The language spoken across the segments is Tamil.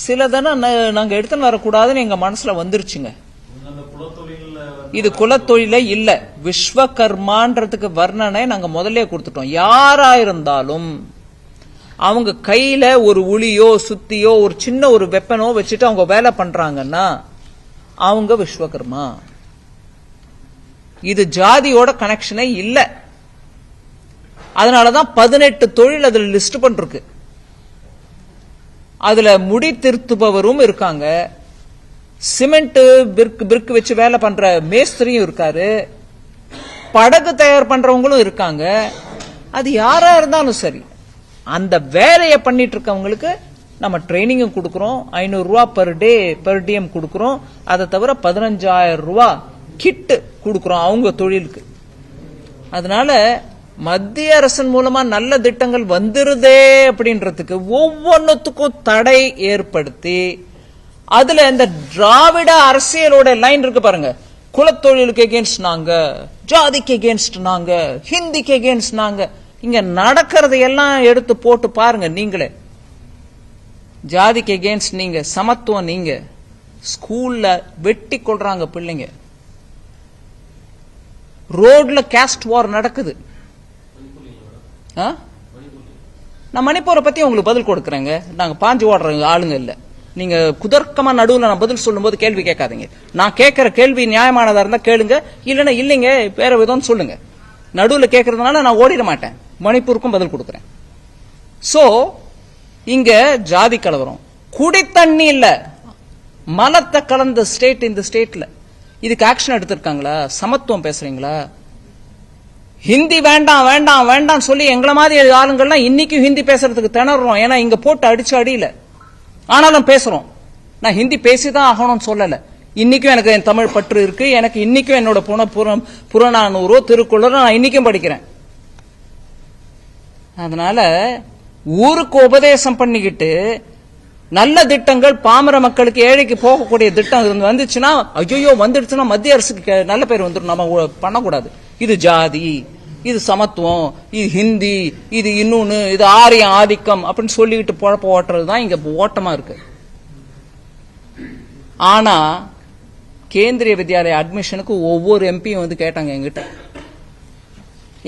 சிலதான நாங்க எடுத்துன்னு வரக்கூடாதுன்னு எங்க மனசுல வந்துருச்சுங்க. இது குலத்தொழில இல்ல, விஸ்வகர்மான்றதுக்கு வர்ணனை நாங்க முதல்ல கொடுத்துட்டோம். யாரா இருந்தாலும் அவங்க கையில ஒரு உளியோ சுத்தியோ ஒரு சின்ன ஒரு வெப்பனோ வச்சுட்டு அவங்க வேலை பண்றாங்கன்னா அவங்க விஸ்வகர்மா. இது ஜாதியோட கனெக்ஷனே இல்ல. அதனாலதான் 18 தொழில் அதுல லிஸ்ட் பண்றது. அதுல முடி திருத்துபவரும் இருக்காங்க, சிமெண்ட் பிரிக் வச்சு வேலை பண்ற மேஸ்திரியும் இருக்காரு, படகு தயார் பண்றவங்களும் இருக்காங்க. அது யாரா இருந்தாலும் சரி, அந்த வேலையை பண்ணிட்டு இருக்கவங்களுக்கு நம்ம ட்ரைனிங்கும் கொடுக்கறோம். 500 ரூபாய் பெர் டிஎம் கொடுக்கறோம். அதை தவிர 15,000 ரூபாய் கிட் கொடுக்கறோம் அவங்க தொழிலுக்கு. அதனால மத்திய அரசின் மூலமா நல்ல திட்டங்கள் வந்துருதே அப்படின்றதுக்கு ஒவ்வொன்னுத்துக்கும் தடை ஏற்படுத்தி அதுல இந்த திராவிட அரசியலோட லைன் இருக்கு பாருங்க. குலத்தொழிலுக்கு எகேன்ஸ்ட் நாங்க, ஜாதிக்கு எகேன்ஸ்ட் நாங்க, ஹிந்திக்கு எகேன்ஸ்ட் நாங்க. இங்க நடக்கிறது எல்லாம் எடுத்து போட்டு பாருங்க நீங்களே. ஜாதிக்கு எகேன்ஸ்ட் நீங்க, சமத்துவம் நீங்க. ஸ்கூல்ல வெட்டி கொள்றாங்க பிள்ளைங்க, ரோட்ல காஸ்ட் வார் நடக்குது. நான் மணிப்பூரை பத்தி உங்களுக்கு பதில் கொடுக்கறேங்க. நாங்க பாஞ்சு ஓடுறோங்க ஆளுங்க இல்ல. நீங்க குதர்க்கமா நடுவுல நான் பதில் சொல்லும் போது கேள்வி கேட்காதீங்க. நான் கேட்கிற கேள்வி நியாயமானதா இருந்தா கேளுங்க, இல்லன்னா இல்லைங்க வேற விதம் சொல்லுங்க. நடுவுல கேட்கறதுனால நான் ஓடிட மாட்டேன். மணிப்பூருக்கும் பதில் கொடுக்கறேன். சோ இங்க ஜாதி கலவரம், குடி தண்ணி இல்ல மலத்தை கலந்த ஸ்டேட் இந்த ஸ்டேட்ல. இதுக்கு ஆக்ஷன் எடுத்திருக்காங்களா? சமத்துவம் பேசுறீங்களா? ஹிந்தி வேண்டாம் வேண்டாம் வேண்டாம் சொல்லி எங்களை மாதிரி ஆளுங்கள்லாம் இன்னைக்கும் ஹிந்தி பேசுறதுக்கு திணறோம். ஏன்னா இங்க போட்டு அடிச்சு அடியில ஆனாலும் பேசுறோம். நான் ஹிந்தி பேசிதான் ஆகணும்னு சொல்லல. இன்னைக்கும் எனக்கு என் தமிழ் பற்று இருக்கு. எனக்கு இன்னைக்கும் என்னோட புறநானூறோ திருக்குறளோ நான் இன்னைக்கும் படிக்கிறேன். அதனால ஊருக்கு உபதேசம் பண்ணிக்கிட்டு நல்ல திட்டங்கள் பாமர மக்களுக்கு ஏழைக்கு போகக்கூடிய திட்டம் வந்துச்சுன்னா ஐயோ வந்துடுச்சுன்னா மத்திய அரசுக்கு நல்ல பேர் வந்துடும். நம்ம பண்ணக்கூடாது. இது ஜாதி, இது சமத்துவம், இது ஹிந்தி, இது இன்னொன்னு, இது ஆரிய ஆதிக்கம் அப்படின்னு சொல்லிட்டு பொழப்ப ஓட்டுறதுதான் இங்க ஓட்டமா இருக்கு. ஆனா கேந்திரிய வித்யாலயா அட்மிஷனுக்கு ஒவ்வொரு எம்பியும் வந்து கேட்டாங்க என்கிட்ட.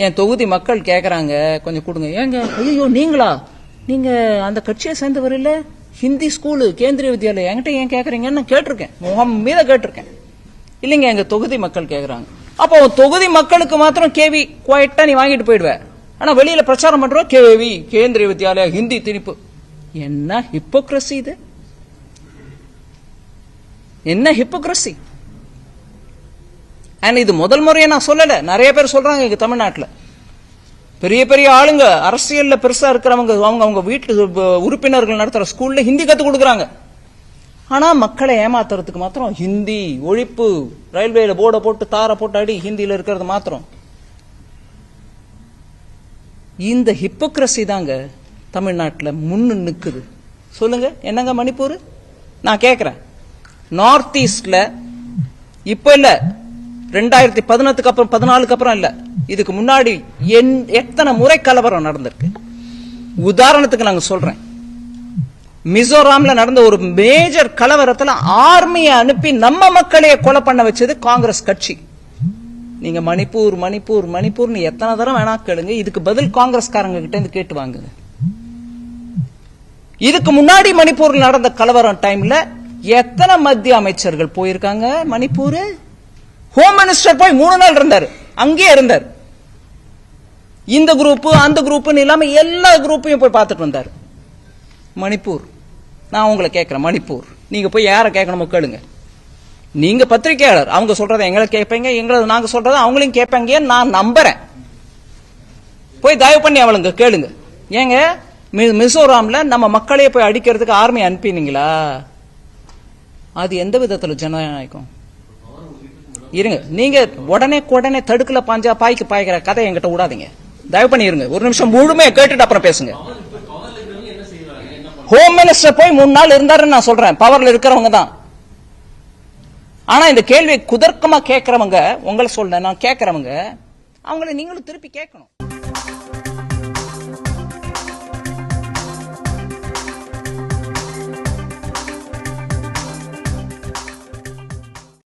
என் தொகுதி மக்கள் கேக்குறாங்க, கொஞ்சம் கொடுங்க. ஏங்க ஐயோ நீங்களா, நீங்க அந்த கட்சியை சேர்ந்தவர் இல்ல, ஹிந்தி ஸ்கூலு கேந்திரிய வித்யாலயா என்கிட்ட ஏன் கேக்குறீங்கன்னு கேட்டிருக்கேன். முகம் மீத கேட்டிருக்கேன். இல்லைங்க எங்க தொகுதி மக்கள் கேக்குறாங்க. அப்போ தொகுதி மக்களுக்கு மாத்திரம் கேவி குவாய்ட்டா நீ வாங்கிட்டு போயிடுவ. ஆனா வெளியில பிரச்சாரம் பண்றோம் கேவி கேந்திரிய வித்யாலயா ஹிந்தி திணிப்பு. என்ன ஹிப்போக்ரசி இது? என்ன ஹிப்போக்ரசி? இது முதல் முறையை நான் சொல்லல, நிறைய பேர் சொல்றாங்க இங்க தமிழ்நாட்டில். பெரிய பெரிய ஆளுங்க அரசியல்ல பெருசா இருக்கிறவங்க அவங்க வீட்டு உறுப்பினர்கள் நடத்துற ஸ்கூல்ல ஹிந்தி கத்து கொடுக்கறாங்க. ஆனா மக்களை ஏமாத்துறதுக்கு மாத்திரம் ஹிந்தி ஒழிப்பு, ரயில்வேல போர்டை போட்டு தார போட்டு அடி ஹிந்தியில இருக்கிறது மாத்திரம். இந்த ஹிப்போக்ரசி தாங்க தமிழ்நாட்டில் முன்னு நிக்குது. சொல்லுங்க என்னங்க மணிப்பூர்? நான் கேக்குறேன், நார்த் ஈஸ்ட்ல இப்ப இல்ல 2018 அப்புறம் 14 அப்புறம் இல்ல, இதுக்கு முன்னாடி எத்தனை முறை கலவரம் நடந்திருக்கு. உதாரணத்துக்கு நாங்க சொல்றேன், மிசோராம்ல நடந்த ஒரு மேஜர் கலவரத்துல ஆர்மியை அனுப்பி நம்ம மக்களையே கொலை பண்ண வச்சது காங்கிரஸ் கட்சி. நீங்க மணிப்பூர் மணிப்பூர் மணிப்பூர்னு எத்தனை தரம் வேணா கேளுங்க, இதுக்கு பதில் காங்கிரஸ்காரங்க கிட்ட இருந்து கேட்டு வாங்குங்க. இதுக்கு முன்னாடி மணிப்பூர்ல நடந்த கலவரம் டைம்ல எத்தனை மத்திய அமைச்சர்கள் போயிருக்காங்க மணிப்பூர்? ஹோம் மினிஸ்டர் போய் 3 நாள் இருந்தாரு, அங்கேயே இருந்தார். இந்த குரூப் அந்த குரூப் இல்லாம எல்லா குரூப்பையும் போய் பார்த்துட்டு வந்தாரு மணிப்பூர். நான் உங்களை கேட்கிறேன், மணிப்பூர் நீங்க போய் யார கேட்கணுமோ கேளுங்க. நீங்க பத்திரிகையாளர், அவங்க சொல்றதை எங்களை கேட்பீங்க, எங்களை நாங்க சொல்றதை அவங்களையும் கேட்பாங்க நான் நம்புறேன். போய் தயவு பண்ணி அவளுங்க கேளுங்க. ஏங்க மிசோராம்ல நம்ம மக்களையே போய் அடிக்கிறதுக்கு ஆர்மி அனுப்பினீங்களா? அது எந்த விதத்துல ஜனநாயகம்? இருங்க, நீங்க உடனே தடுக்கல பாஞ்சா பாய்க்கு பாய்க்கிற கதை என்கிட்ட விடாதீங்க. தயவு பண்ணி இருங்க, ஒரு நிமிஷம் முழுமையா கேட்டுட்டு அப்புறம் பேசுங்க. ஹோம் மினிஸ்டர் போய் 3 நாள் இருந்தாருன்னு நான் சொல்றேன், பவர்ல இருக்கிறவங்க தான். ஆனா இந்த கேள்வி குதர்க்கமா கேட்கறவங்க, உங்களை சொல்ல நான் கேட்கறவங்க, அவங்களை நீங்களும் திருப்பி கேட்கணும்.